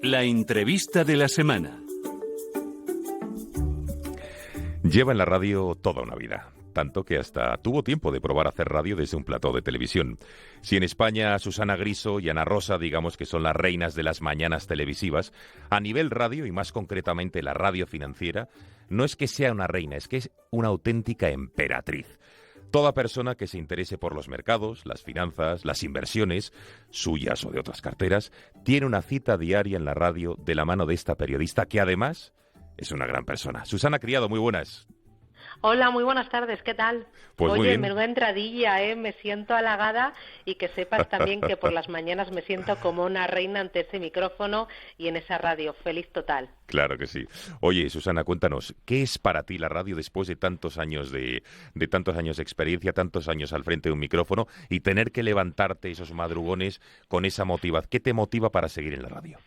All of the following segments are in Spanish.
La entrevista de la semana. Lleva en la radio toda una vida, tanto que hasta tuvo tiempo de probar a hacer radio desde un plató de televisión. Si en España Susana Griso y Ana Rosa digamos que son las reinas de las mañanas televisivas, a nivel radio y más concretamente la radio financiera, no es que sea una reina, es que es una auténtica emperatriz. Toda persona que se interese por los mercados, las finanzas, las inversiones, suyas o de otras carteras, tiene una cita diaria en la radio de la mano de esta periodista que además es una gran persona. Susana Criado, muy buenas. Hola, muy buenas tardes, ¿qué tal? Pues muy Oye, bien. menuda entradilla, me siento halagada y que sepas también que por las mañanas me siento como una reina ante ese micrófono y en esa radio, feliz total. Claro que sí. Oye, Susana, cuéntanos, ¿qué es para ti la radio después de tantos años de tantos años de experiencia, tantos años al frente de un micrófono y tener que levantarte esos madrugones con esa motivación? ¿Qué te motiva para seguir en la radio?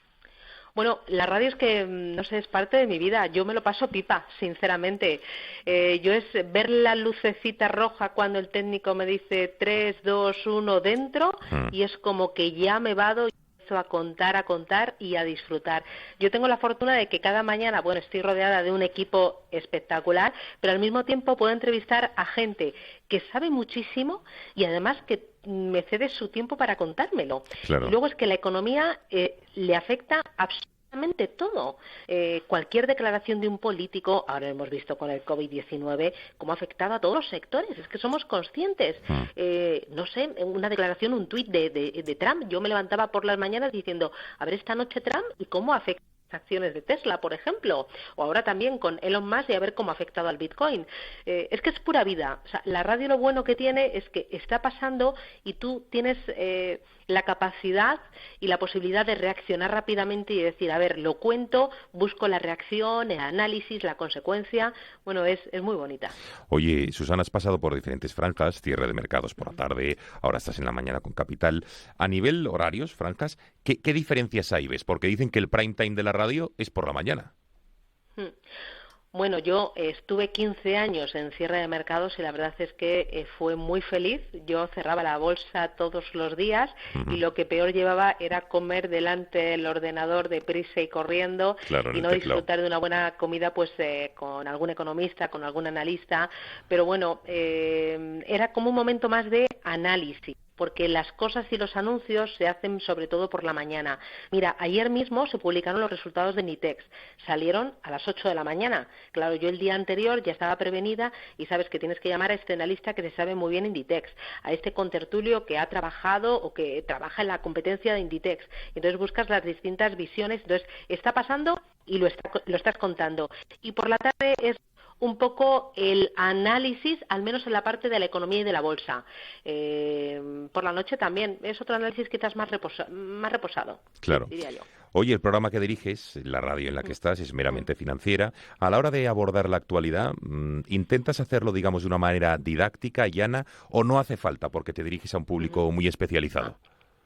Bueno, la radio es que, no sé, es parte de mi vida. Yo me lo paso pipa, sinceramente. Yo es ver la lucecita roja cuando el técnico me dice 3, 2, 1 dentro y es como que ya me vado y empiezo a contar y a disfrutar. Yo tengo la fortuna de que cada mañana, bueno, estoy rodeada de un equipo espectacular, pero al mismo tiempo puedo entrevistar a gente que sabe muchísimo y además que me cede su tiempo para contármelo. Claro. Y luego es que la economía le afecta absolutamente todo. Cualquier declaración de un político, ahora hemos visto con el COVID-19 cómo ha afectado a todos los sectores, es que somos conscientes. No sé, una declaración, un tuit de Trump, yo me levantaba por las mañanas diciendo, a ver esta noche Trump y cómo afecta acciones de Tesla, por ejemplo, o ahora también con Elon Musk y a ver cómo ha afectado al Bitcoin. Es que es pura vida. O sea, la radio lo bueno que tiene es que está pasando y tú tienes la capacidad y la posibilidad de reaccionar rápidamente y decir, a ver, lo cuento, busco la reacción, el análisis, la consecuencia. Bueno, es muy bonita. Oye, Susana, has pasado por diferentes franjas, cierre de mercados por la tarde, ahora estás en la mañana con Capital. A nivel horarios, franjas, ¿qué diferencias hay, ves? Porque dicen que el prime time de la radio es por la mañana. Bueno, yo estuve 15 años en cierre de mercados y la verdad es que fue muy feliz. Yo cerraba la bolsa todos los días y lo que peor llevaba era comer delante del ordenador deprisa y corriendo, claro, y no disfrutar de una buena comida pues con algún economista, con algún analista. Pero bueno, era como un momento más de análisis, porque las cosas y los anuncios se hacen sobre todo por la mañana. Mira, ayer mismo se publicaron los resultados de Inditex. Salieron a las 8 de la mañana. Claro, yo el día anterior ya estaba prevenida y sabes que tienes que llamar a este analista que se sabe muy bien Inditex, a este contertulio que ha trabajado o que trabaja en la competencia de Inditex. Entonces buscas las distintas visiones. Entonces, está pasando y lo estás contando. Y por la tarde es un poco el análisis, al menos en la parte de la economía y de la bolsa. Por la noche también es otro análisis quizás más reposado, claro, diría yo. Oye, el programa que diriges, la radio en la que estás, es meramente financiera. A la hora de abordar la actualidad, ¿intentas hacerlo, digamos, de una manera didáctica, llana, o no hace falta porque te diriges a un público muy especializado?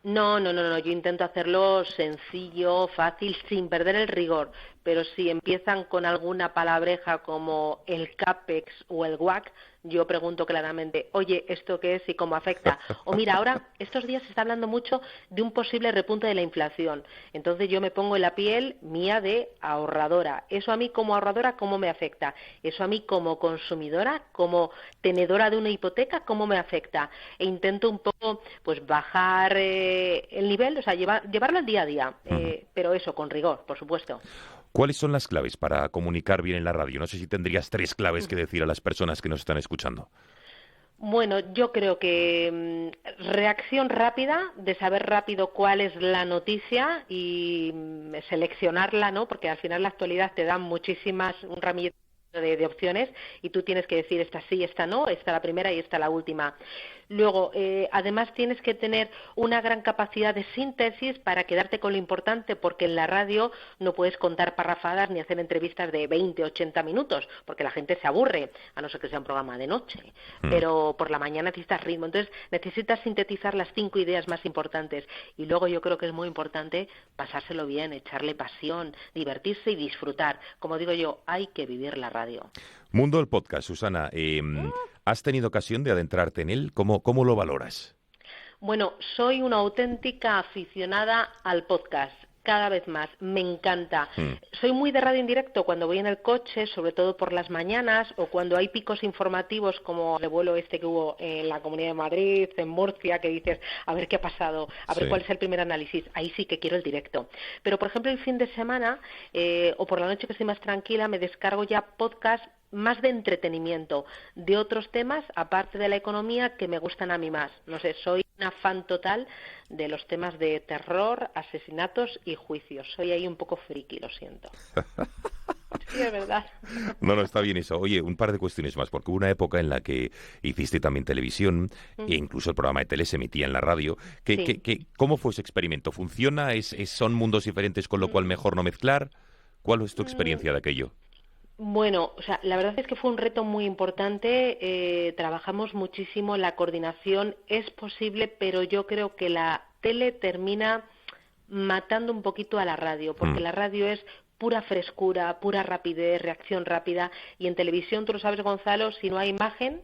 No, yo intento hacerlo sencillo, fácil, sin perder el rigor, pero si empiezan con alguna palabreja como el CAPEX o el WACC, yo pregunto claramente, oye, ¿esto qué es y cómo afecta? O mira, ahora, estos días se está hablando mucho de un posible repunte de la inflación. Entonces yo me pongo en la piel mía de ahorradora. Eso a mí como ahorradora, ¿cómo me afecta? Eso a mí como consumidora, como tenedora de una hipoteca, ¿cómo me afecta? E intento un poco, pues, bajar el nivel, o sea, llevarlo al día a día, pero eso, con rigor, por supuesto. ¿Cuáles son las claves para comunicar bien en la radio? No sé si tendrías 3 claves que decir a las personas que nos están escuchando. Bueno, yo creo que reacción rápida, de saber rápido cuál es la noticia y seleccionarla, ¿no? Porque al final la actualidad te da muchísimas, un ramillete de opciones y tú tienes que decir esta sí, esta no, esta la primera y esta la última. Luego, además tienes que tener una gran capacidad de síntesis para quedarte con lo importante, porque en la radio no puedes contar parrafadas ni hacer entrevistas de 20, 80 minutos, porque la gente se aburre, a no ser que sea un programa de noche. Pero por la mañana necesitas ritmo, entonces necesitas sintetizar las 5 ideas más importantes. Y luego yo creo que es muy importante pasárselo bien, echarle pasión, divertirse y disfrutar. Como digo yo, hay que vivir la radio. Mundo del podcast, Susana, ¿has tenido ocasión de adentrarte en él? ¿Cómo lo valoras? Bueno, soy una auténtica aficionada al podcast. cada vez más, me encanta. Soy muy de radio en directo cuando voy en el coche, sobre todo por las mañanas, o cuando hay picos informativos como el vuelo este que hubo en la Comunidad de Madrid, en Murcia, que dices, a ver qué ha pasado, a ver cuál es el primer análisis. Ahí sí que quiero el directo. Pero, por ejemplo, el fin de semana o por la noche que estoy más tranquila, me descargo ya podcast más de entretenimiento, de otros temas, aparte de la economía, que me gustan a mí más. No sé, soy una fan total de los temas de terror, asesinatos y juicios. Soy ahí un poco friki, lo siento. Sí, es verdad. No, está bien eso. Oye, un par de cuestiones más, porque hubo una época en la que hiciste también televisión, e incluso el programa de tele se emitía en la radio. ¿Cómo fue ese experimento? ¿Funciona? ¿Son mundos diferentes, con lo cual mejor no mezclar? ¿Cuál es tu experiencia de aquello? Bueno, o sea, la verdad es que fue un reto muy importante. Trabajamos muchísimo, la coordinación es posible, pero yo creo que la tele termina matando un poquito a la radio, porque la radio es pura frescura, pura rapidez, reacción rápida, y en televisión, tú lo sabes, Gonzalo, si no hay imagen,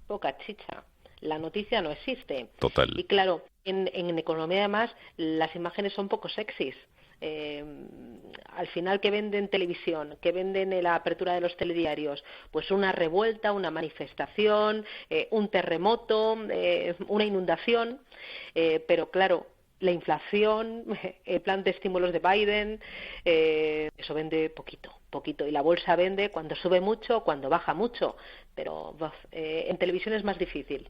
poca chicha. La noticia no existe. Total. Y claro, en economía además las imágenes son poco sexys. Al final, ¿qué venden televisión? ¿Qué venden en la apertura de los telediarios? Pues una revuelta, una manifestación, un terremoto, una inundación, pero claro, la inflación, el plan de estímulos de Biden, eso vende poquito, y la bolsa vende cuando sube mucho, cuando baja mucho, pero en televisión es más difícil.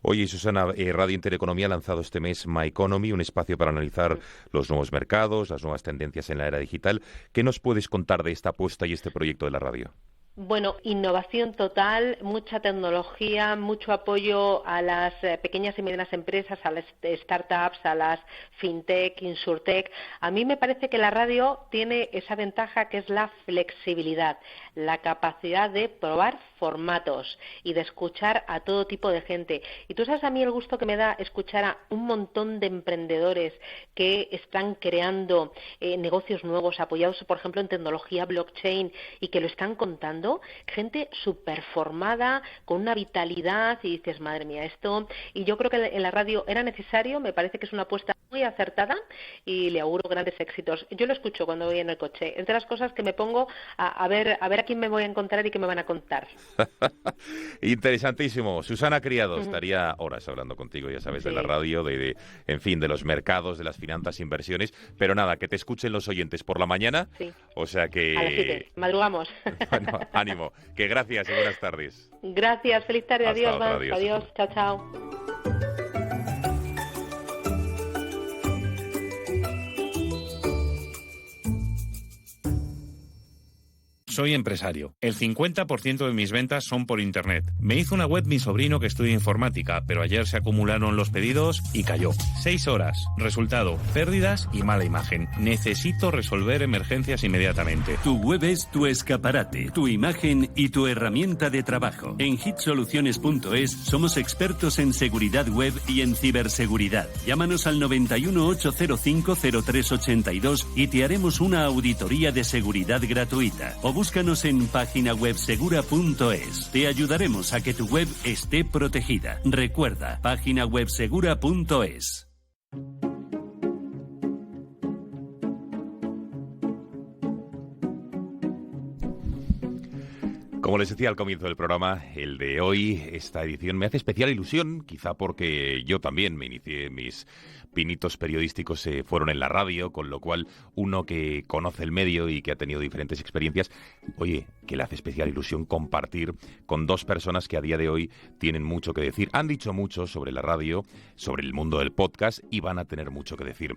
Oye, Susana, Radio Intereconomía ha lanzado este mes My Economy, un espacio para analizar los nuevos mercados, las nuevas tendencias en la era digital. ¿Qué nos puedes contar de esta apuesta y este proyecto de la radio? Bueno, innovación total, mucha tecnología, mucho apoyo a las pequeñas y medianas empresas, a las startups, a las fintech, insurtech. A mí me parece que la radio tiene esa ventaja que es la flexibilidad, la capacidad de probar formatos y de escuchar a todo tipo de gente. Y tú sabes a mí el gusto que me da escuchar a un montón de emprendedores que están creando negocios nuevos apoyados, por ejemplo, en tecnología blockchain y que lo están contando. Gente súper formada, con una vitalidad, y dices, madre mía, esto... Y yo creo que en la radio era necesario, me parece que es una apuesta muy acertada y le auguro grandes éxitos. Yo lo escucho cuando voy en el coche, es de las cosas que me pongo a ver a quién me voy a encontrar y qué me van a contar. Interesantísimo. Susana Criado, estaría horas hablando contigo, ya sabes, de la radio, en fin, de los mercados, de las finanzas, inversiones, pero nada, que te escuchen los oyentes por la mañana, o sea que... A las 7, madrugamos. Bueno, ánimo, que gracias y buenas tardes. Gracias, feliz tarde, adiós, adiós, chao, chao. Soy empresario. El 50% de mis ventas son por Internet. Me hizo una web mi sobrino que estudia informática, pero ayer se acumularon los pedidos y cayó. 6 horas. Resultado, pérdidas y mala imagen. Necesito resolver emergencias inmediatamente. Tu web es tu escaparate, tu imagen y tu herramienta de trabajo. En hitsoluciones.es somos expertos en seguridad web y en ciberseguridad. Llámanos al 91 805 0382 y te haremos una auditoría de seguridad gratuita. O búscanos en paginawebsegura.es. Te ayudaremos a que tu web esté protegida. Recuerda, paginawebsegura.es. Como les decía al comienzo del programa, el de hoy, esta edición, me hace especial ilusión, quizá porque yo también me inicié, mis pinitos periodísticos fueron en la radio, con lo cual uno que conoce el medio y que ha tenido diferentes experiencias, oye, que le hace especial ilusión compartir con dos personas que a día de hoy tienen mucho que decir. Han dicho mucho sobre la radio, sobre el mundo del podcast y van a tener mucho que decir.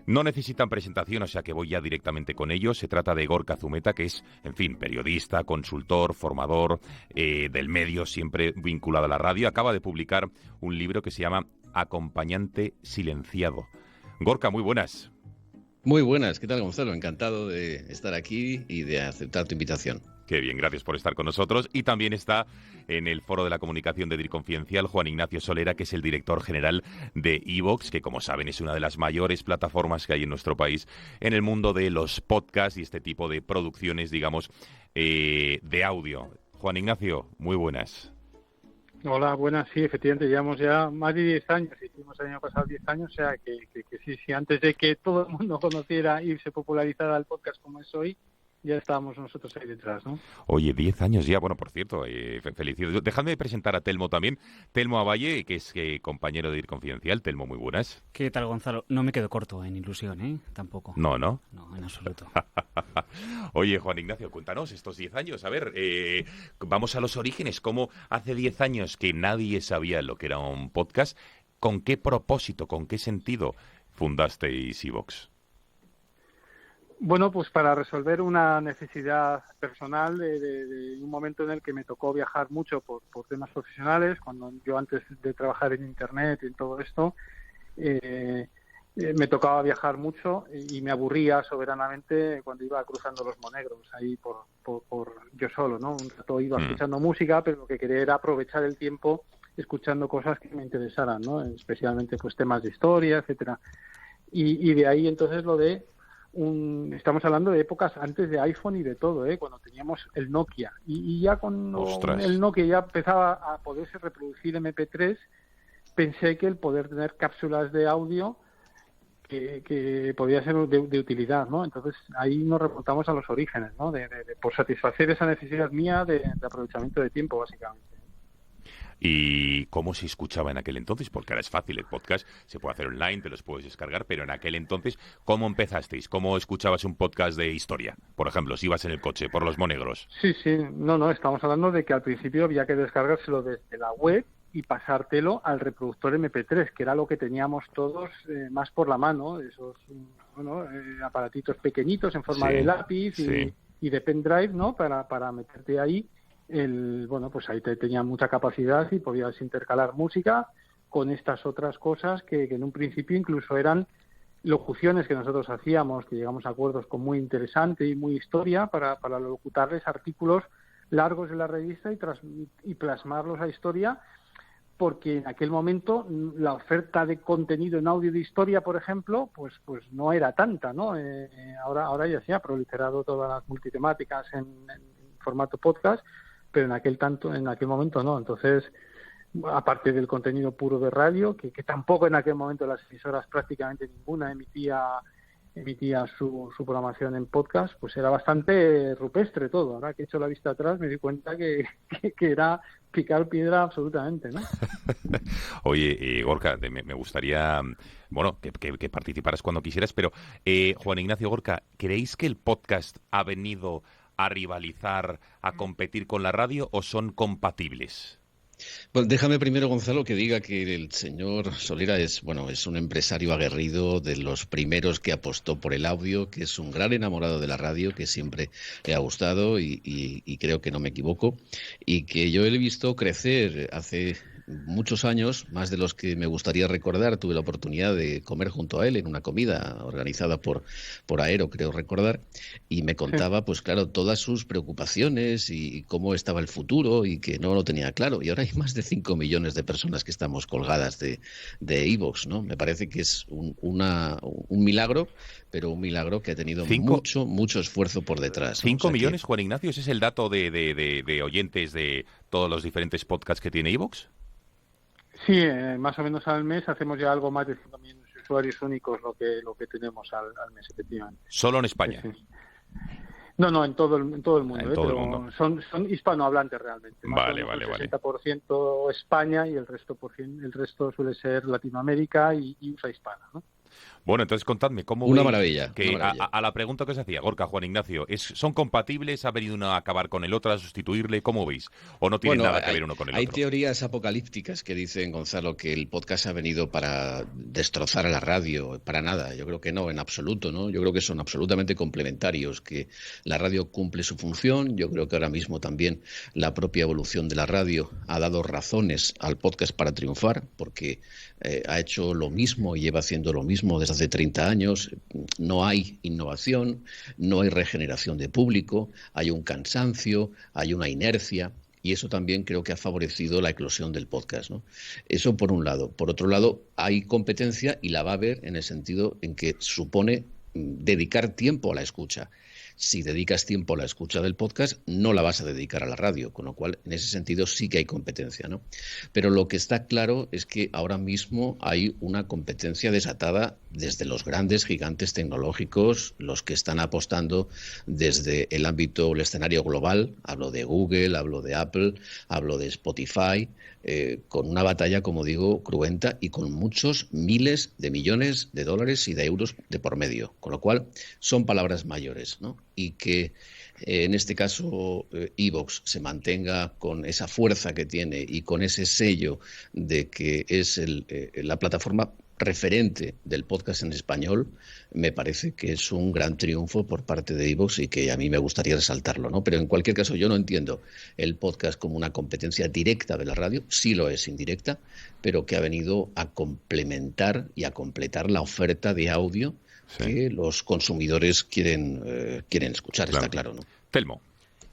No necesitan presentación, o sea que voy ya directamente con ellos. Se trata de Gorka Zumeta, que es, en fin, periodista, consultor, formador del medio, siempre vinculado a la radio. Acaba de publicar un libro que se llama Acompañante silenciado. Gorka, muy buenas. Muy buenas, ¿qué tal, Gonzalo? Encantado de estar aquí y de aceptar tu invitación. Qué bien, gracias por estar con nosotros. Y también está en el Foro de la Comunicación de DIR Confidencial Juan Ignacio Solera, que es el director general de iVoox, que como saben es una de las mayores plataformas que hay en nuestro país en el mundo de los podcasts y este tipo de producciones, digamos, de audio. Juan Ignacio, muy buenas. Hola, buenas. Sí, efectivamente, llevamos ya más de 10 años. Hicimos el año pasado 10 años, o sea que sí, antes de que todo el mundo conociera y se popularizara el podcast como es hoy, ya estábamos nosotros ahí detrás, ¿no? Oye, 10 años ya, bueno, por cierto, felicidades. Dejadme presentar a Telmo también. Telmo Avalle, que es compañero de Ir Confidencial. Telmo, muy buenas. ¿Qué tal, Gonzalo? No me quedo corto en ilusión, ¿eh? Tampoco. No, ¿no? No, en absoluto. Oye, Juan Ignacio, cuéntanos estos 10 años. A ver, vamos a los orígenes. ¿Cómo hace 10 años que nadie sabía lo que era un podcast? ¿Con qué propósito, con qué sentido fundasteis iVox? Bueno, pues para resolver una necesidad personal de un momento en el que me tocó viajar mucho por temas profesionales, cuando yo antes de trabajar en Internet y en todo esto, me tocaba viajar mucho y me aburría soberanamente cuando iba cruzando los monegros ahí por yo solo, ¿no? Un rato iba escuchando música, pero lo que quería era aprovechar el tiempo escuchando cosas que me interesaran, ¿no? Especialmente pues temas de historia, etcétera. Y de ahí entonces lo de estamos hablando de épocas antes de iPhone y de todo, cuando teníamos el Nokia. Y ya cuando el Nokia ya empezaba a poderse reproducir MP3, pensé que el poder tener cápsulas de audio que podía ser de utilidad, ¿no? Entonces ahí nos remontamos a los orígenes, ¿no? Por satisfacer esa necesidad mía de aprovechamiento de tiempo, básicamente. ¿Y cómo se escuchaba en aquel entonces? Porque ahora es fácil, el podcast se puede hacer online, te los puedes descargar, pero en aquel entonces, ¿cómo empezasteis? ¿Cómo escuchabas un podcast de historia? Por ejemplo, si ibas en el coche por los monegros. Sí, no, estamos hablando de que al principio había que descargárselo desde la web y pasártelo al reproductor MP3, que era lo que teníamos todos más por la mano, esos aparatitos pequeñitos en forma de lápiz y de pendrive, ¿no? Para meterte ahí. Pues ahí tenía mucha capacidad y podías intercalar música con estas otras cosas que en un principio incluso eran locuciones que nosotros hacíamos, que llegamos a acuerdos con muy interesante y muy historia para locutarles artículos largos de la revista y plasmarlos a historia, porque en aquel momento la oferta de contenido en audio de historia, por ejemplo, pues no era tanta, ¿no? Ahora ya se ha proliferado todas las multitemáticas en formato podcast, pero en aquel momento no. Entonces, aparte del contenido puro de radio, que tampoco en aquel momento las emisoras prácticamente ninguna emitía su programación en podcast, pues era bastante rupestre todo. Ahora que he hecho la vista atrás me di cuenta que era picar piedra absolutamente, ¿no? Oye, Gorka, me gustaría que participaras cuando quisieras, pero Juan Ignacio, Gorka, ¿creéis que el podcast ha venido a rivalizar, a competir con la radio, o son compatibles? Bueno, déjame primero, Gonzalo, que diga que el señor Solera es un empresario aguerrido, de los primeros que apostó por el audio, que es un gran enamorado de la radio, que siempre le ha gustado y creo que no me equivoco, y que yo he visto crecer hace muchos años, más de los que me gustaría recordar. Tuve la oportunidad de comer junto a él en una comida organizada por Aero, creo recordar, y me contaba, pues claro, todas sus preocupaciones y cómo estaba el futuro y que no lo tenía claro. Y ahora hay más de 5 millones de personas que estamos colgadas de iVox, ¿no? Me parece que es un milagro, pero un milagro que ha tenido mucho esfuerzo por detrás, ¿no? 5 millones, Juan Ignacio, ¿ese es el dato de oyentes de todos los diferentes podcasts que tiene iVox? Sí, más o menos al mes hacemos ya algo más de 5 millones de usuarios únicos lo que tenemos al mes, efectivamente. ¿Solo en España? Sí. No, en todo el mundo. En todo el mundo. Son hispanohablantes realmente. Vale. 60% España y el resto suele ser Latinoamérica y USA hispana, ¿no? Bueno, entonces contadme, ¿cómo Una veis maravilla, que una maravilla. A la pregunta que os hacía, Gorka, Juan Ignacio, ¿son compatibles? ¿Ha venido uno a acabar con el otro, a sustituirle? ¿Cómo veis? ¿O no tienen nada que ver uno con el otro? Hay teorías apocalípticas que dicen, Gonzalo, que el podcast ha venido para destrozar a la radio. Para nada, yo creo que no, en absoluto, ¿no? Yo creo que son absolutamente complementarios, que la radio cumple su función. Yo creo que ahora mismo también la propia evolución de la radio ha dado razones al podcast para triunfar, porque ha hecho lo mismo y lleva haciendo lo mismo desde hace 30 años. No hay innovación, no hay regeneración de público, hay un cansancio, hay una inercia, y eso también creo que ha favorecido la eclosión del podcast, ¿no? Eso por un lado. Por otro lado, hay competencia, y la va a haber en el sentido en que supone dedicar tiempo a la escucha. Si dedicas tiempo a la escucha del podcast, no la vas a dedicar a la radio, con lo cual, en ese sentido, sí que hay competencia, ¿no? Pero lo que está claro es que ahora mismo hay una competencia desatada desde los grandes gigantes tecnológicos, los que están apostando desde el ámbito, el escenario global. Hablo de Google, hablo de Apple, hablo de Spotify, con una batalla, como digo, cruenta y con muchos miles de millones de dólares y de euros de por medio. Con lo cual, son palabras mayores, ¿no? Y que en este caso iVoox se mantenga con esa fuerza que tiene y con ese sello de que es la plataforma referente del podcast en español, me parece que es un gran triunfo por parte de iVoox y que a mí me gustaría resaltarlo, ¿no? Pero en cualquier caso yo no entiendo el podcast como una competencia directa de la radio, sí lo es indirecta, pero que ha venido a complementar y a completar la oferta de audio que los consumidores quieren escuchar, claro. Está claro, ¿no? Telmo.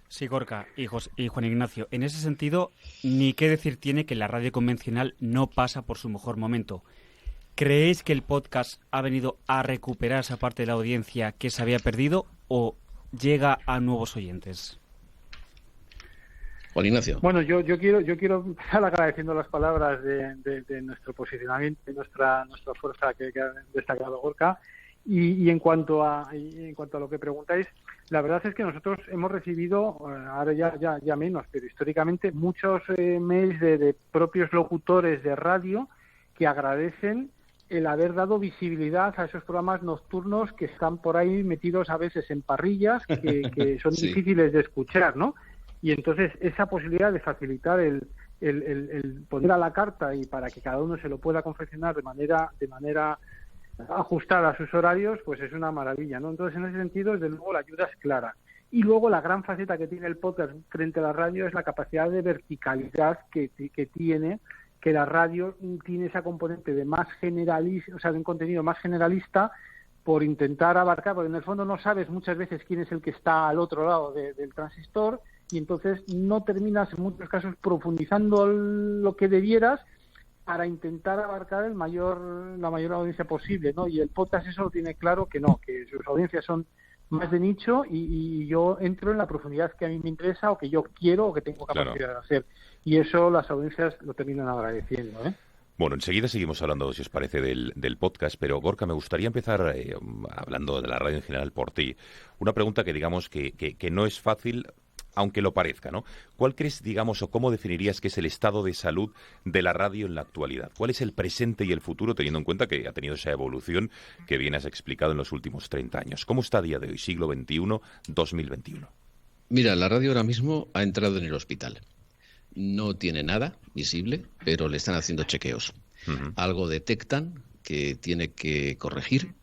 Sí, Gorka y Juan Ignacio. En ese sentido, ni qué decir tiene que la radio convencional no pasa por su mejor momento. ¿Creéis que el podcast ha venido a recuperar esa parte de la audiencia que se había perdido o llega a nuevos oyentes? Juan Ignacio. Bueno, yo quiero empezar agradeciendo las palabras de nuestro posicionamiento, de nuestra fuerza que ha destacado Gorka. Y en cuanto a lo que preguntáis, la verdad es que nosotros hemos recibido, ahora ya menos, pero históricamente, muchos mails de propios locutores de radio que agradecen el haber dado visibilidad a esos programas nocturnos que están por ahí metidos a veces en parrillas que son sí. difíciles de escuchar, ¿no? Y entonces esa posibilidad de facilitar el poner a la carta y para que cada uno se lo pueda confeccionar de manera ajustada a sus horarios, pues es una maravilla, ¿no? Entonces, en ese sentido, desde luego, la ayuda es clara. Y luego, la gran faceta que tiene el podcast frente a la radio es la capacidad de verticalidad que tiene, que la radio tiene esa componente de más generalista, o sea, de un contenido más generalista, por intentar abarcar, porque en el fondo no sabes muchas veces quién es el que está al otro lado del transistor, y entonces no terminas, en muchos casos, profundizando lo que debieras, para intentar abarcar la mayor audiencia posible, ¿no? Y el podcast eso lo tiene claro que no, que sus audiencias son más de nicho y yo entro en la profundidad que a mí me interesa o que yo quiero o que tengo capacidad de hacer. Y eso las audiencias lo terminan agradeciendo, ¿eh? Bueno, enseguida seguimos hablando, si os parece, del podcast, pero Gorka, me gustaría empezar hablando de la radio en general por ti. Una pregunta que digamos que no es fácil, aunque lo parezca, ¿no? ¿Cuál crees, digamos, o cómo definirías que es el estado de salud de la radio en la actualidad? ¿Cuál es el presente y el futuro, teniendo en cuenta que ha tenido esa evolución que bien has explicado en los últimos 30 años? ¿Cómo está a día de hoy, siglo XXI, 2021? Mira, la radio ahora mismo ha entrado en el hospital. No tiene nada visible, pero le están haciendo chequeos. Algo detectan que tiene que corregir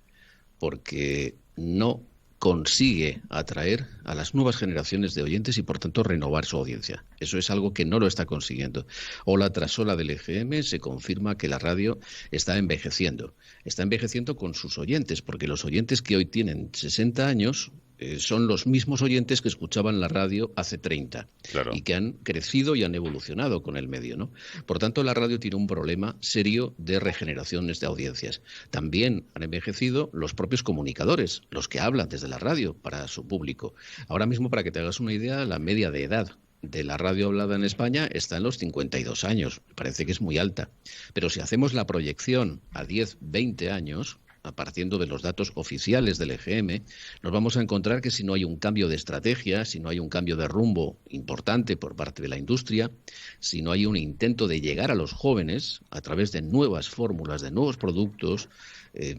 porque no consigue atraer a las nuevas generaciones de oyentes y, por tanto, renovar su audiencia. Eso es algo que no lo está consiguiendo. Ola tras ola del EGM se confirma que la radio está envejeciendo. Está envejeciendo con sus oyentes, porque los oyentes que hoy tienen 60 años son los mismos oyentes que escuchaban la radio hace 30 y que han crecido y han evolucionado con el medio, ¿no? Por tanto, la radio tiene un problema serio de regeneraciones de audiencias. También han envejecido los propios comunicadores, los que hablan desde la radio para su público. Ahora mismo, para que te hagas una idea, la media de edad de la radio hablada en España está en los 52 años. Me parece que es muy alta. Pero si hacemos la proyección a 10, 20 años, partiendo de los datos oficiales del EGM, nos vamos a encontrar que si no hay un cambio de estrategia, si no hay un cambio de rumbo importante por parte de la industria, si no hay un intento de llegar a los jóvenes a través de nuevas fórmulas, de nuevos productos,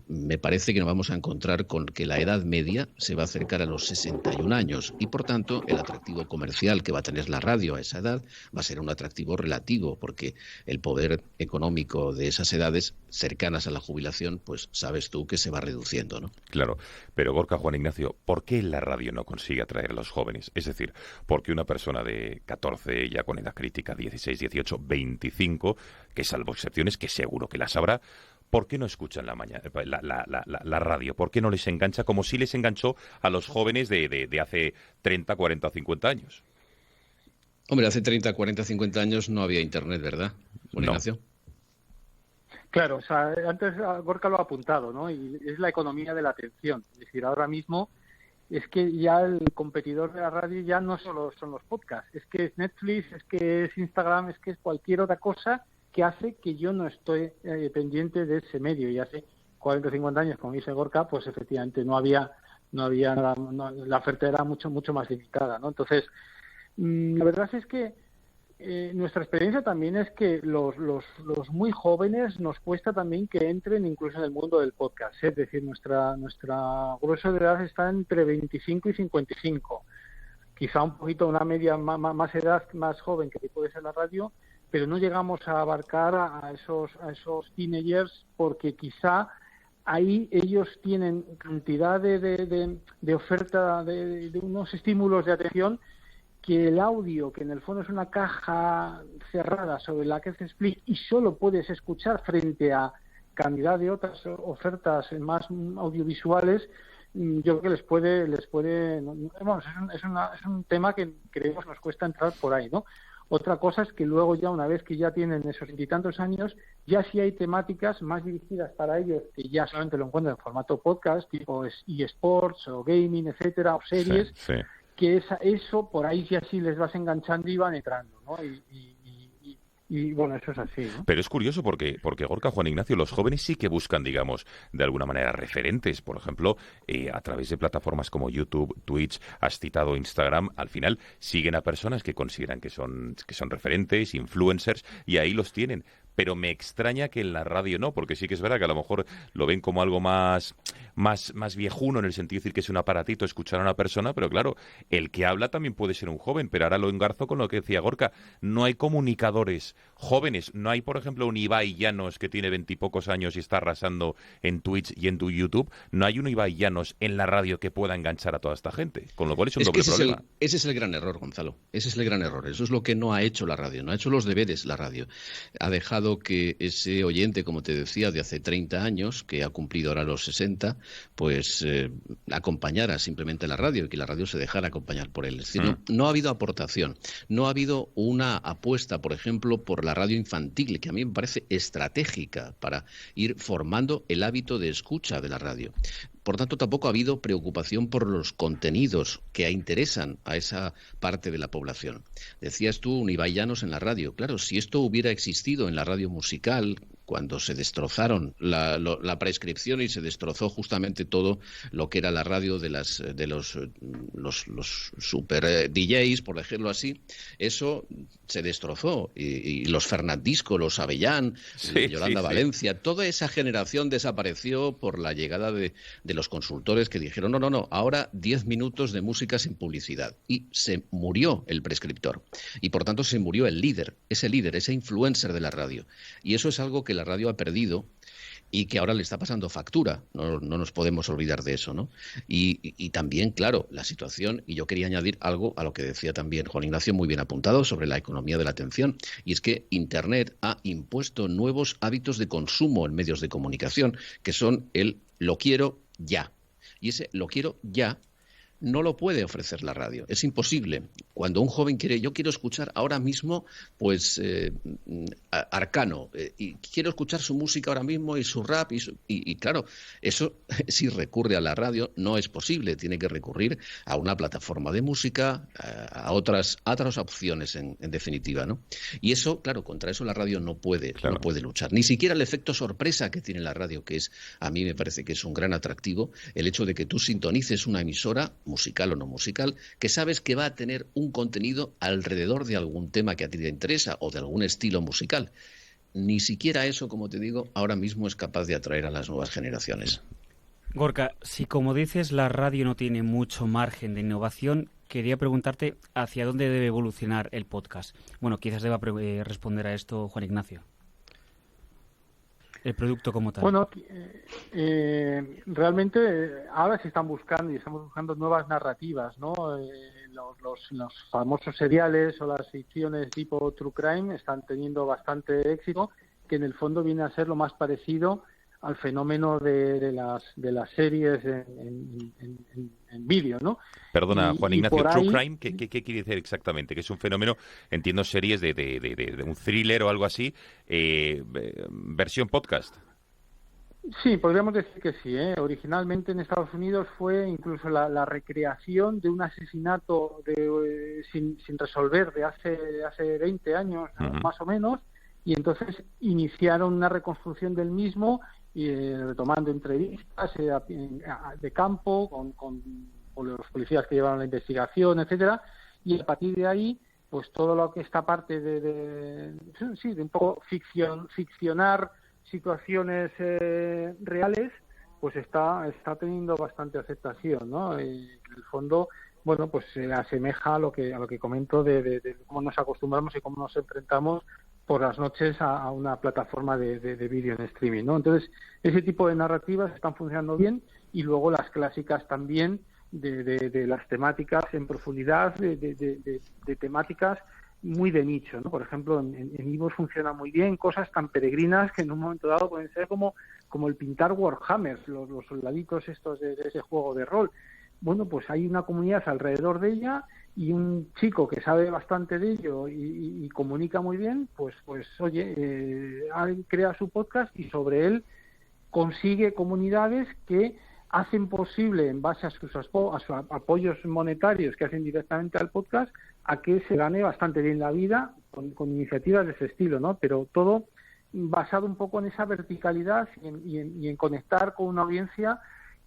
me parece que nos vamos a encontrar con que la edad media se va a acercar a los 61 años y, por tanto, el atractivo comercial que va a tener la radio a esa edad va a ser un atractivo relativo, porque el poder económico de esas edades cercanas a la jubilación, pues sabes tú que se va reduciendo, ¿no? Claro, pero Gorka, Juan Ignacio, ¿por qué la radio no consigue atraer a los jóvenes? Es decir, ¿por qué una persona de 14, ya con edad crítica, 16, 18, 25, que salvo excepciones, que seguro que las habrá, ¿por qué no escuchan la radio? ¿Por qué no les engancha como si les enganchó a los jóvenes de hace 30, 40 o 50 años? Hombre, hace 30, 40, 50 años no había Internet, ¿verdad, Juan Ignacio? Claro, o sea, antes Gorka lo ha apuntado, ¿no? Y es la economía de la atención. Es decir, ahora mismo es que ya el competidor de la radio ya no solo son los podcasts, es que es Netflix, es que es Instagram, es que es cualquier otra cosa que hace que yo no estoy pendiente de ese medio. Y hace 40 o 50 años, como dice Gorka, pues efectivamente no había nada, la oferta era mucho más limitada, ¿no? Entonces, la verdad es que nuestra experiencia también es que los muy jóvenes nos cuesta también que entren incluso en el mundo del podcast, ¿eh? Es decir, nuestra grueso de edad está entre 25 y 55. Quizá un poquito una media más edad más joven que puede ser la radio, pero no llegamos a abarcar a esos teenagers porque quizá ahí ellos tienen cantidad de oferta de unos estímulos de atención que el audio, que en el fondo es una caja cerrada sobre la que haces split y solo puedes escuchar frente a cantidad de otras ofertas más audiovisuales, yo creo que les puede vamos, es un tema que creemos nos cuesta entrar por ahí, ¿no? Otra cosa es que luego ya una vez que ya tienen esos veintitantos años, ya sí hay temáticas más dirigidas para ellos que ya solamente lo encuentran en formato podcast, tipo eSports o gaming, etcétera, o series. Sí. Que eso por ahí ya sí les vas enganchando y van entrando, ¿no? Y bueno, eso es así, ¿no? Pero es curioso porque Gorka, Juan Ignacio, los jóvenes sí que buscan, digamos, de alguna manera referentes. Por ejemplo, a través de plataformas como YouTube, Twitch, has citado Instagram, al final siguen a personas que consideran que son referentes, influencers, y ahí los tienen. Pero me extraña que en la radio no, porque sí que es verdad que a lo mejor lo ven como algo más viejuno, en el sentido de decir que es un aparatito escuchar a una persona, pero claro, el que habla también puede ser un joven, pero ahora lo engarzo con lo que decía Gorka, no hay comunicadores jóvenes, no hay, por ejemplo, un Ibai Llanos que tiene 20 y pocos años y está arrasando en Twitch y en tu YouTube, no hay un Ibai Llanos en la radio que pueda enganchar a toda esta gente, con lo cual es un doble problema. Ese es el gran error, Gonzalo, ese es el gran error, eso es lo que no ha hecho la radio, no ha hecho los deberes la radio, ha dejado que ese oyente, como te decía, de hace 30 años, que ha cumplido ahora los 60, pues acompañara simplemente la radio y que la radio se dejara acompañar por él. Es decir, no ha habido aportación, no ha habido una apuesta, por ejemplo, por la radio infantil, que a mí me parece estratégica para ir formando el hábito de escucha de la radio. Por tanto, tampoco ha habido preocupación por los contenidos que interesan a esa parte de la población. Decías tú, un Ibai Llanos en la radio. Claro, si esto hubiera existido en la radio musical, cuando se destrozaron la prescripción y se destrozó justamente todo lo que era la radio de los super DJs, por decirlo así, eso se destrozó. Y los Fernandisco, los Avellán, Yolanda Valencia, toda esa generación desapareció por la llegada de los consultores que dijeron no, ahora 10 minutos de música sin publicidad. Y se murió el prescriptor. Y por tanto se murió el líder, ese influencer de la radio. Y eso es algo que la radio ha perdido y que ahora le está pasando factura. No nos podemos olvidar de eso, ¿no? Y también, claro, la situación, y yo quería añadir algo a lo que decía también Juan Ignacio, muy bien apuntado, sobre la economía de la atención, y es que Internet ha impuesto nuevos hábitos de consumo en medios de comunicación, que son el lo quiero ya. Y ese lo quiero ya no lo puede ofrecer la radio, es imposible. Cuando un joven yo quiero escuchar ahora mismo, pues, Arcano, y quiero escuchar su música ahora mismo y su rap, y claro, eso si recurre a la radio no es posible, tiene que recurrir a una plataforma de música, a otras opciones en definitiva, ¿no? Y eso, claro, contra eso la radio no puede luchar. Ni siquiera el efecto sorpresa que tiene la radio, que a mí me parece que es un gran atractivo, el hecho de que tú sintonices una emisora, musical o no musical, que sabes que va a tener un contenido alrededor de algún tema que a ti te interesa o de algún estilo musical. Ni siquiera eso, como te digo, ahora mismo es capaz de atraer a las nuevas generaciones. Gorka, si como dices la radio no tiene mucho margen de innovación, quería preguntarte hacia dónde debe evolucionar el podcast. Bueno, quizás deba responder a esto Juan Ignacio. El producto como tal. Bueno, realmente ahora se están buscando y estamos buscando nuevas narrativas, ¿no? Los famosos seriales o las ficciones tipo True Crime están teniendo bastante éxito, que en el fondo viene a ser lo más parecido al fenómeno de las series en vídeo, ¿no? Perdona, Juan Ignacio, True ahí... Crime, ¿qué quiere decir exactamente? Que es un fenómeno, entiendo, series de un thriller o algo así, versión podcast. Sí, podríamos decir que sí. Originalmente en Estados Unidos fue incluso la recreación de un asesinato sin resolver de hace 20 años, más o menos, y entonces iniciaron una reconstrucción del mismo, retomando entrevistas de campo con los policías que llevaron la investigación, etcétera, y a partir de ahí, pues todo lo que esta parte de un poco ficcionar situaciones reales, pues está teniendo bastante aceptación, ¿no? Y en el fondo, bueno, pues se asemeja a lo que comento de cómo nos acostumbramos y cómo nos enfrentamos por las noches a una plataforma de vídeo en streaming, ¿no? Entonces, ese tipo de narrativas están funcionando bien, y luego las clásicas también de las temáticas en profundidad, de temáticas muy de nicho, ¿no? Por ejemplo, en iVoox funciona muy bien cosas tan peregrinas que en un momento dado pueden ser como el pintar Warhammers, los soldaditos estos de ese juego de rol. Bueno, pues hay una comunidad alrededor de ella, y un chico que sabe bastante de ello y comunica muy bien, pues oye, crea su podcast y sobre él consigue comunidades que hacen posible, en base a sus apoyos monetarios que hacen directamente al podcast, a que se gane bastante bien la vida con iniciativas de ese estilo, ¿no? Pero todo basado un poco en esa verticalidad y en conectar con una audiencia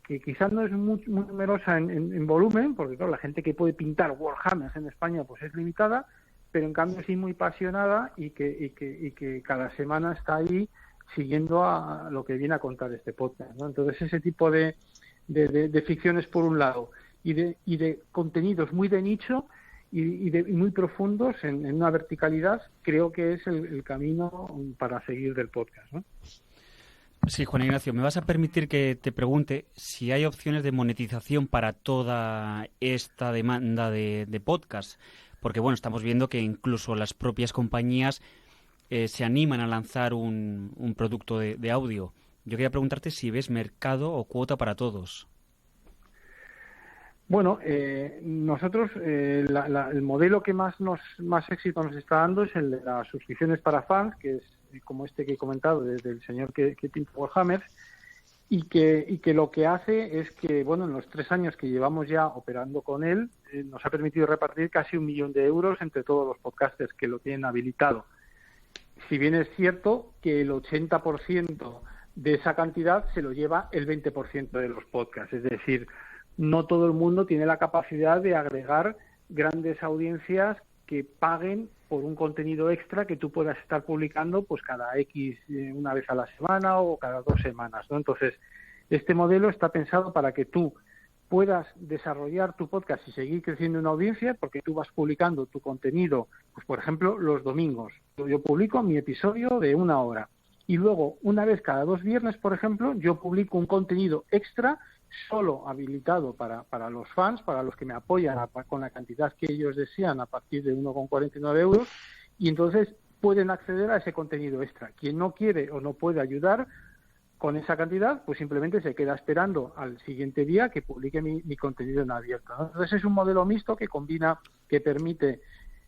que quizás no es muy numerosa en volumen, porque claro, la gente que puede pintar Warhammers en España pues es limitada, pero en cambio sí muy apasionada y que cada semana está ahí siguiendo a lo que viene a contar este podcast, ¿no? Entonces ese tipo de ficciones por un lado y de contenidos muy de nicho y muy profundos en una verticalidad, creo que es el camino para seguir del podcast, ¿no? Sí, Juan Ignacio, me vas a permitir que te pregunte si hay opciones de monetización para toda esta demanda de podcast, porque bueno, estamos viendo que incluso las propias compañías se animan a lanzar un producto de audio. Yo quería preguntarte si ves mercado o cuota para todos. Bueno, nosotros el modelo que más éxito nos está dando es el de las suscripciones para fans, que es como este que he comentado del señor que pinta Warhammer, y que lo que hace es que, bueno, en los 3 años que llevamos ya operando con él, nos ha permitido repartir casi 1 millón de euros entre todos los podcasters que lo tienen habilitado. Si bien es cierto que el 80% de esa cantidad se lo lleva el 20% de los podcasts, es decir, no todo el mundo tiene la capacidad de agregar grandes audiencias que paguen por un contenido extra que tú puedas estar publicando pues cada X, una vez a la semana o cada 2 semanas, ¿no? Entonces, este modelo está pensado para que tú puedas desarrollar tu podcast y seguir creciendo en audiencia, porque tú vas publicando tu contenido, pues por ejemplo, los domingos. Yo publico mi episodio de 1 hora y luego, una vez cada 2 viernes, por ejemplo, yo publico un contenido extra solo habilitado para los fans, para los que me apoyan con la cantidad que ellos desean a partir de 1,49 euros, y entonces pueden acceder a ese contenido extra. Quien no quiere o no puede ayudar con esa cantidad, pues simplemente se queda esperando al siguiente día que publique mi contenido en abierto, ¿no? Entonces es un modelo mixto que permite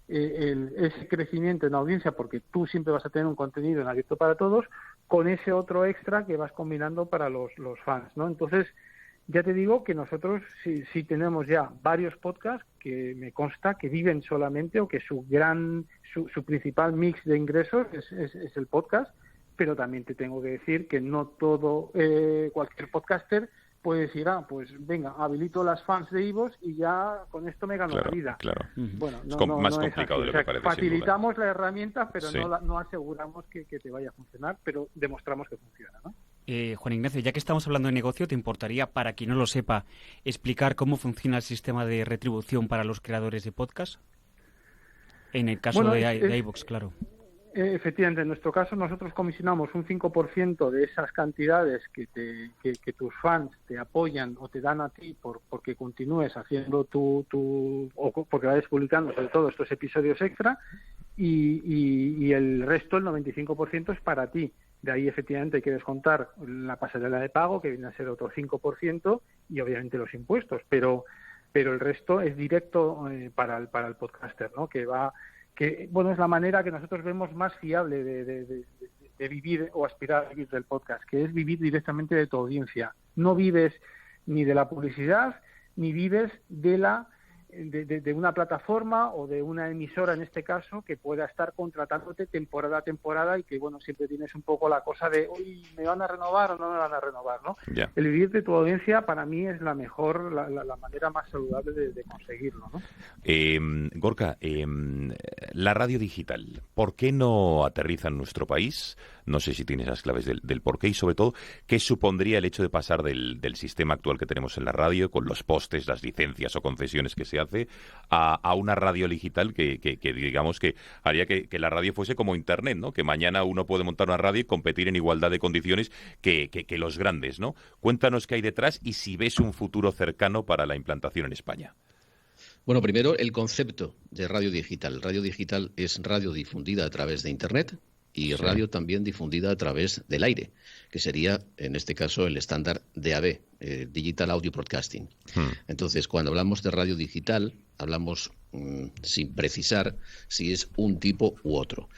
ese crecimiento en audiencia, porque tú siempre vas a tener un contenido en abierto para todos, con ese otro extra que vas combinando para los fans, ¿no? Entonces, ya te digo que nosotros sí tenemos ya varios podcasts que me consta que viven solamente, o que su principal mix de ingresos es el podcast, pero también te tengo que decir que no todo, cualquier podcaster puede decir, pues venga, habilito las fans de iVoox y ya con esto me gano la vida. Claro. Bueno, es más complicado de lo que parece. Facilitamos la herramienta, pero no aseguramos que te vaya a funcionar, pero demostramos que funciona, ¿no? Juan Ignacio, ya que estamos hablando de negocio, ¿te importaría, para quien no lo sepa, explicar cómo funciona el sistema de retribución para los creadores de podcast? En el caso de iVoox, claro. Efectivamente, en nuestro caso nosotros comisionamos un 5% de esas cantidades que tus fans te apoyan o te dan a ti porque continúes haciendo o porque vayas publicando sobre todo estos episodios extra, y el resto, el 95%, es para ti. De ahí efectivamente hay que descontar la pasarela de pago, que viene a ser otro 5%, y obviamente los impuestos, pero el resto es directo para el podcaster, ¿no? Que bueno, es la manera que nosotros vemos más fiable de vivir o aspirar a vivir del podcast, que es vivir directamente de tu audiencia. No vives ni de la publicidad, ni vives de una plataforma o de una emisora, en este caso, que pueda estar contratándote temporada a temporada y que, bueno, siempre tienes un poco la cosa de, uy, ¿me van a renovar o no me van a renovar, no? Ya. El vivir de tu audiencia, para mí, es la mejor, la manera más saludable de conseguirlo, ¿no? Gorka, la radio digital, ¿por qué no aterriza en nuestro país? No sé si tienes las claves del por qué y, sobre todo, ¿qué supondría el hecho de pasar del sistema actual que tenemos en la radio, con los postes, las licencias o concesiones que se hace, a una radio digital que digamos que haría que la radio fuese como Internet, ¿no? Que mañana uno puede montar una radio y competir en igualdad de condiciones que los grandes, ¿no? Cuéntanos qué hay detrás y si ves un futuro cercano para la implantación en España. Bueno, primero el concepto de radio digital. Radio digital es radio difundida a través de Internet y radio también difundida a través del aire, que sería, en este caso, el estándar DAB, Digital Audio Broadcasting. Entonces, cuando hablamos de radio digital, hablamos sin precisar si es un tipo u otro.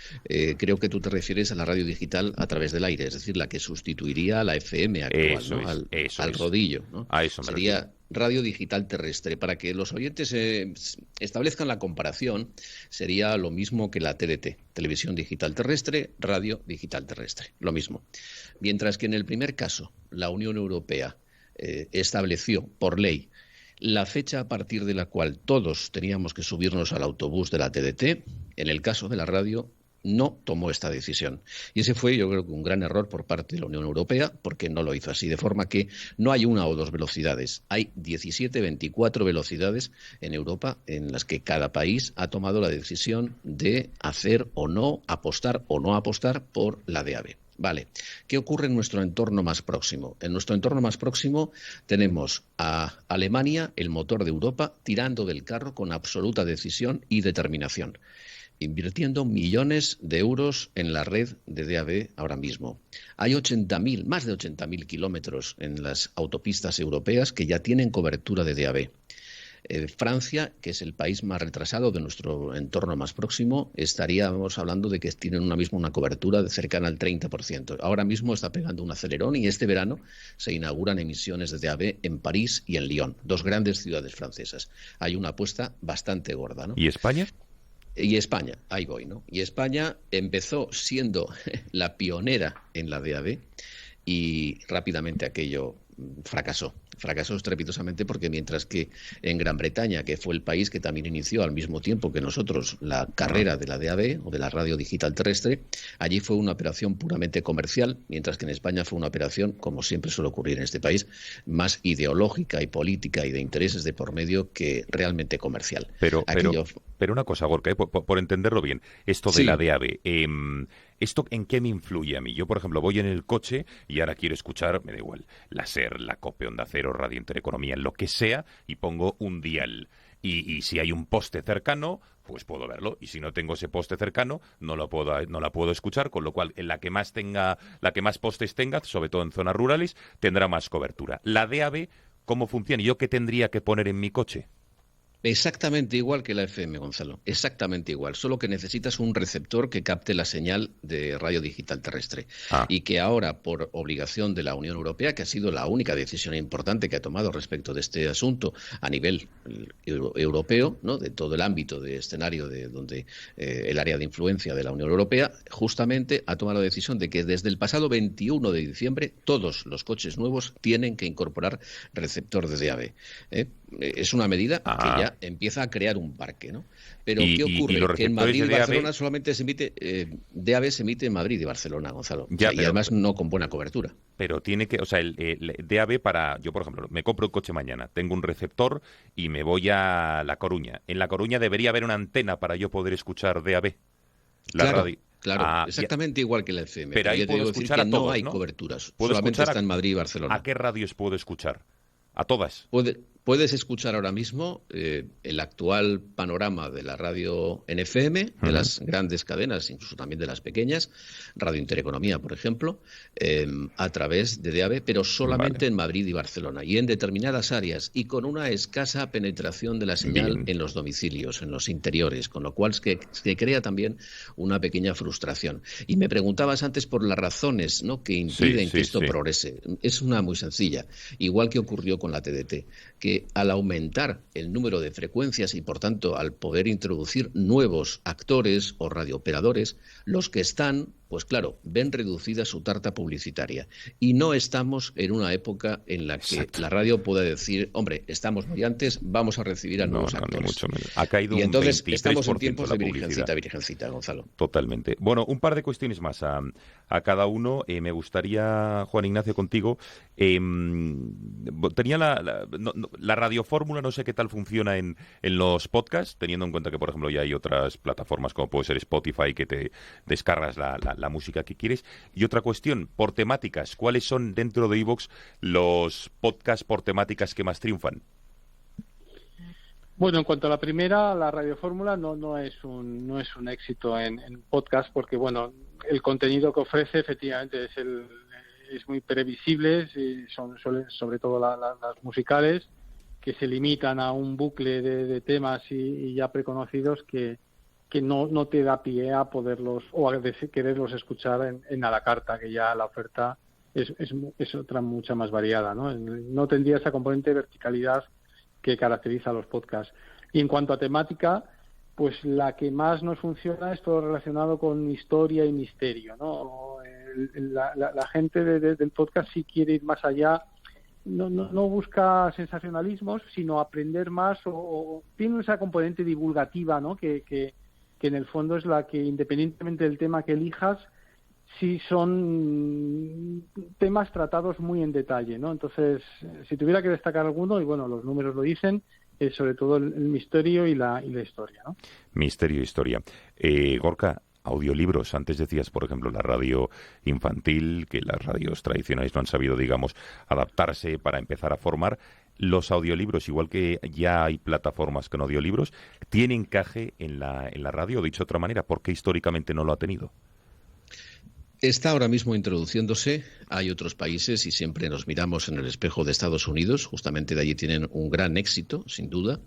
Creo que tú te refieres a la radio digital a través del aire, es decir, la que sustituiría a la FM actual, al rodillo, ¿no? A eso me sería refiero. Radio digital terrestre. Para que los oyentes establezcan la comparación, sería lo mismo que la TDT, televisión digital terrestre, radio digital terrestre, lo mismo. Mientras que en el primer caso, la Unión Europea estableció por ley la fecha a partir de la cual todos teníamos que subirnos al autobús de la TDT, en el caso de la radio no tomó esta decisión. Y ese fue, yo creo, que un gran error por parte de la Unión Europea, porque no lo hizo así, de forma que no hay una o dos velocidades. Hay 17, 24 velocidades en Europa en las que cada país ha tomado la decisión de hacer o no, apostar o no apostar por la DAB. Vale, ¿qué ocurre en nuestro entorno más próximo? En nuestro entorno más próximo tenemos a Alemania, el motor de Europa, tirando del carro con absoluta decisión y determinación, invirtiendo millones de euros en la red de DAB ahora mismo. Hay más de 80.000 kilómetros en las autopistas europeas que ya tienen cobertura de DAB. Francia, que es el país más retrasado de nuestro entorno más próximo, estaríamos hablando de que tienen una cobertura de cercana al 30%. Ahora mismo está pegando un acelerón y este verano se inauguran emisiones de DAB en París y en Lyon, dos grandes ciudades francesas. Hay una apuesta bastante gorda, ¿no? ¿Y España? Y España, ahí voy, ¿no? Y España empezó siendo la pionera en la DAB y rápidamente aquello fracasó estrepitosamente, porque mientras que en Gran Bretaña, que fue el país que también inició al mismo tiempo que nosotros la carrera de la DAB o de la radio digital terrestre, allí fue una operación puramente comercial, mientras que en España fue una operación, como siempre suele ocurrir en este país, más ideológica y política y de intereses de por medio que realmente comercial. Pero una cosa, Gorka, por entenderlo bien, esto de la DAB, ¿esto en qué me influye a mí? Yo, por ejemplo, voy en el coche y ahora quiero escuchar, me da igual, la SER, la COPE, Onda Cero, Radio Intereconomía, lo que sea, y pongo un dial. Y si hay un poste cercano, pues puedo verlo. Y si no tengo ese poste cercano, no la puedo escuchar, con lo cual en la que más postes tenga, sobre todo en zonas rurales, tendrá más cobertura. La DAB, ¿cómo funciona? ¿Yo qué tendría que poner en mi coche? Exactamente igual que la FM, Gonzalo. Exactamente igual. Solo que necesitas un receptor que capte la señal de radio digital terrestre. Y que ahora, por obligación de la Unión Europea, que ha sido la única decisión importante que ha tomado respecto de este asunto a nivel europeo, ¿no? De todo el ámbito de escenario de donde el área de influencia de la Unión Europea, justamente ha tomado la decisión de que desde el pasado 21 de diciembre todos los coches nuevos tienen que incorporar receptor de DAB. Es una medida que ya empieza a crear un parque, ¿no? Pero ¿qué ocurre? Que en Madrid y Barcelona solamente se emite, DAB se emite en Madrid y Barcelona, Gonzalo. Y además no con buena cobertura. Pero tiene que, el DAB yo, por ejemplo, me compro un coche mañana, tengo un receptor y me voy a La Coruña. En La Coruña debería haber una antena para yo poder escuchar DAB. Radio. Claro, exactamente igual que la FM. Pero ahí puedo escuchar a todos, no hay coberturas. Solamente está en Madrid y Barcelona. ¿A qué radios puedo escuchar? ¿A todas? Puedes escuchar ahora mismo el actual panorama de la radio en FM, de las grandes cadenas, incluso también de las pequeñas, Radio Intereconomía, por ejemplo, a través de DAB, pero solamente en Madrid y Barcelona, y en determinadas áreas, y con una escasa penetración de la señal en los domicilios, en los interiores, con lo cual se crea también una pequeña frustración. Y me preguntabas antes por las razones, ¿no?, que impiden que esto progrese. Es una muy sencilla, igual que ocurrió con la TDT, que al aumentar el número de frecuencias y, por tanto, al poder introducir nuevos actores o radiooperadores, los que están, pues claro, ven reducida su tarta publicitaria. Y no estamos en una época en la que la radio pueda decir, hombre, estamos brillantes, vamos a recibir a nuevos actores. Mucho menos. Ha caído y entonces un 23% estamos en tiempos de publicidad. virgencita, Gonzalo. Totalmente. Bueno, un par de cuestiones más a cada uno. Me gustaría, Juan Ignacio, contigo. Tenía la radiofórmula, no sé qué tal funciona en los podcasts, teniendo en cuenta que, por ejemplo, ya hay otras plataformas como puede ser Spotify, que te descargas la música que quieres. Y otra cuestión, por temáticas, ¿cuáles son dentro de iVoox los podcasts por temáticas que más triunfan? Bueno, en cuanto a la primera, la radiofórmula no es un éxito en podcast, porque bueno, el contenido que ofrece efectivamente es muy previsible, suelen, sobre todo las musicales, que se limitan a un bucle de temas y ya preconocidos que no te da pie a poderlos o a quererlos escuchar en a la carta, que ya la oferta es otra mucha más variada, ¿no? No tendría esa componente de verticalidad que caracteriza a los podcasts. Y en cuanto a temática, pues la que más nos funciona es todo relacionado con historia y misterio, ¿no? La gente del podcast sí quiere ir más allá, no busca sensacionalismos, sino aprender más o tiene esa componente divulgativa, ¿no? Que en el fondo es la que, independientemente del tema que elijas, sí son temas tratados muy en detalle, ¿no? Entonces, si tuviera que destacar alguno, y bueno, los números lo dicen, es sobre todo el misterio y la historia, ¿no? Misterio e historia. Gorka, audiolibros. Antes decías, por ejemplo, la radio infantil, que las radios tradicionales no han sabido, digamos, adaptarse para empezar a formar. Los audiolibros, igual que ya hay plataformas con audiolibros, ¿tienen encaje en la radio? Dicho de otra manera, ¿por qué históricamente no lo ha tenido? Está ahora mismo introduciéndose. Hay otros países y siempre nos miramos en el espejo de Estados Unidos. Justamente de allí tienen un gran éxito, sin duda.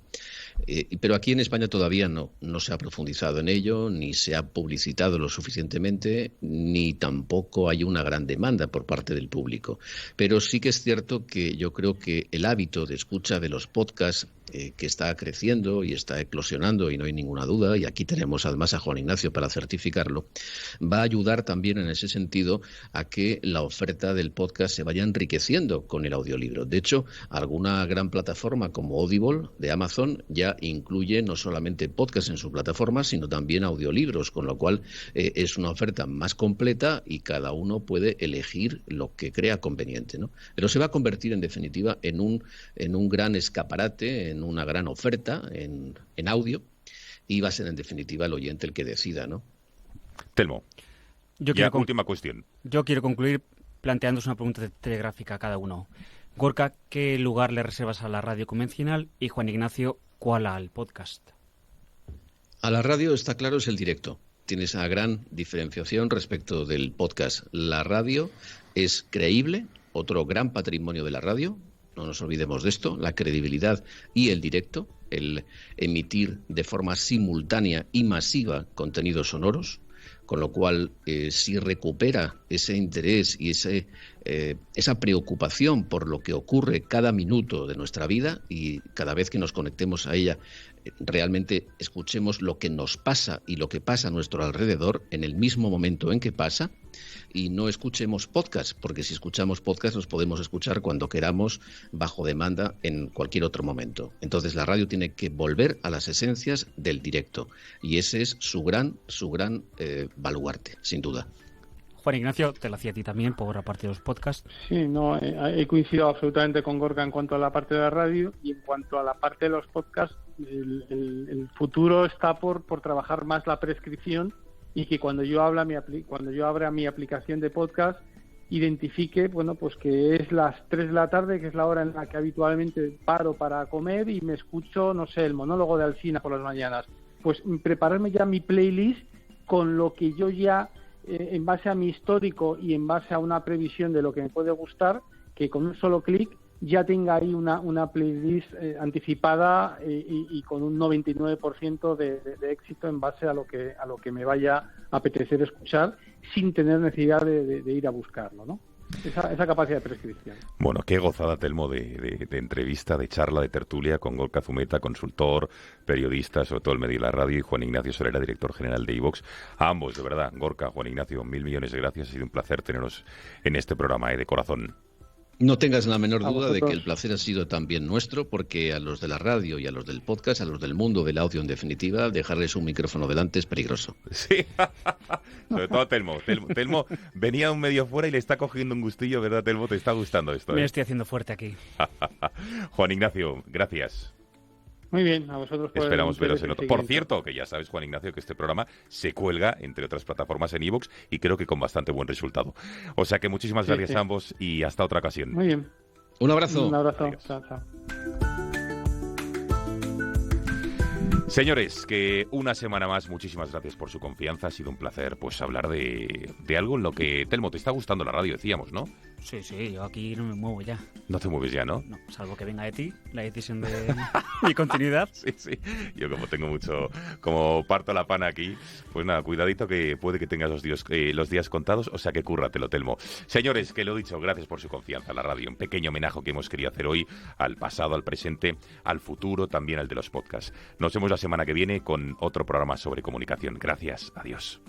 Pero aquí en España todavía no se ha profundizado en ello, ni se ha publicitado lo suficientemente, ni tampoco hay una gran demanda por parte del público. Pero sí que es cierto que yo creo que el hábito de escucha de los podcasts, que está creciendo y está eclosionando, y no hay ninguna duda, y aquí tenemos además a Juan Ignacio para certificarlo, va a ayudar también en ese sentido a que la oferta del podcast se vaya enriqueciendo con el audiolibro. De hecho, alguna gran plataforma como Audible de Amazon ya incluye no solamente podcast en su plataforma, sino también audiolibros, con lo cual es una oferta más completa y cada uno puede elegir lo que crea conveniente, ¿no? Pero se va a convertir en definitiva en un gran escaparate, en una gran oferta en audio, y va a ser en definitiva el oyente el que decida, ¿no? Telmo, última cuestión. Yo quiero concluir planteándoos una pregunta telegráfica a cada uno. Gorka, ¿qué lugar le reservas a la radio convencional? Y Juan Ignacio, ¿cuál al podcast? A la radio, está claro, es el directo. Tiene esa gran diferenciación respecto del podcast. La radio es creíble, otro gran patrimonio de la radio. No nos olvidemos de esto, la credibilidad y el directo, el emitir de forma simultánea y masiva contenidos sonoros, con lo cual si recupera ese interés y esa preocupación por lo que ocurre cada minuto de nuestra vida, y cada vez que nos conectemos a ella realmente escuchemos lo que nos pasa y lo que pasa a nuestro alrededor en el mismo momento en que pasa, y no escuchemos podcast, porque si escuchamos podcast los podemos escuchar cuando queramos, bajo demanda, en cualquier otro momento. Entonces la radio tiene que volver a las esencias del directo, y ese es su gran baluarte, sin duda. Juan Ignacio, te lo hacía a ti también por la parte de los podcasts. Sí, no, he coincidido absolutamente con Gorka en cuanto a la parte de la radio, y en cuanto a la parte de los podcasts, el futuro está por trabajar más la prescripción, y que cuando yo abra mi aplicación de podcast identifique, bueno, pues que es las 3 de la tarde, que es la hora en la que habitualmente paro para comer y me escucho, no sé, el monólogo de Alsina por las mañanas. Pues prepararme ya mi playlist con lo que yo ya, en base a mi histórico y en base a una previsión de lo que me puede gustar, que con un solo clic ya tenga ahí una playlist anticipada y con un 99% de éxito en base a lo que me vaya a apetecer escuchar, sin tener necesidad de ir a buscarlo, ¿no? Esa capacidad de prescripción. Bueno, qué gozada, Telmo, de entrevista, de charla, de tertulia con Gorka Zumeta, consultor, periodista, sobre todo el medio de la radio, y Juan Ignacio Solera, director general de iVox. A ambos, de verdad, Gorka, Juan Ignacio, 1.000 millones de gracias. Ha sido un placer teneros en este programa, de corazón. No tengas la menor duda de que el placer ha sido también nuestro, porque a los de la radio y a los del podcast, a los del mundo del audio en definitiva, dejarles un micrófono delante es peligroso. Sí, sobre todo Telmo. Telmo venía un medio fuera y le está cogiendo un gustillo, ¿verdad, Telmo? ¿Te está gustando esto? Me estoy haciendo fuerte aquí. Juan Ignacio, gracias. Muy bien, a vosotros. Esperamos veros en otro. Por cierto, que ya sabes, Juan Ignacio, que este programa se cuelga, entre otras plataformas, en iVoox, y creo que con bastante buen resultado. O sea que muchísimas gracias a ambos y hasta otra ocasión. Muy bien. Un abrazo. Un abrazo. Chao, chao. Señores, que una semana más, muchísimas gracias por su confianza. Ha sido un placer pues hablar de algo en lo que, Telmo, te está gustando la radio, decíamos, ¿no? Sí, yo aquí no me muevo ya. No te mueves ya, ¿no? No, salvo que venga de ti, la decisión de mi continuidad. Sí. Yo como parto la pana aquí, pues nada, cuidadito que puede que tengas los días contados, o sea que cúrratelo, Telmo. Señores, que lo he dicho, gracias por su confianza en la radio. Un pequeño homenaje que hemos querido hacer hoy al pasado, al presente, al futuro, también al de los podcasts. Nos vemos la semana que viene con otro programa sobre comunicación. Gracias, adiós.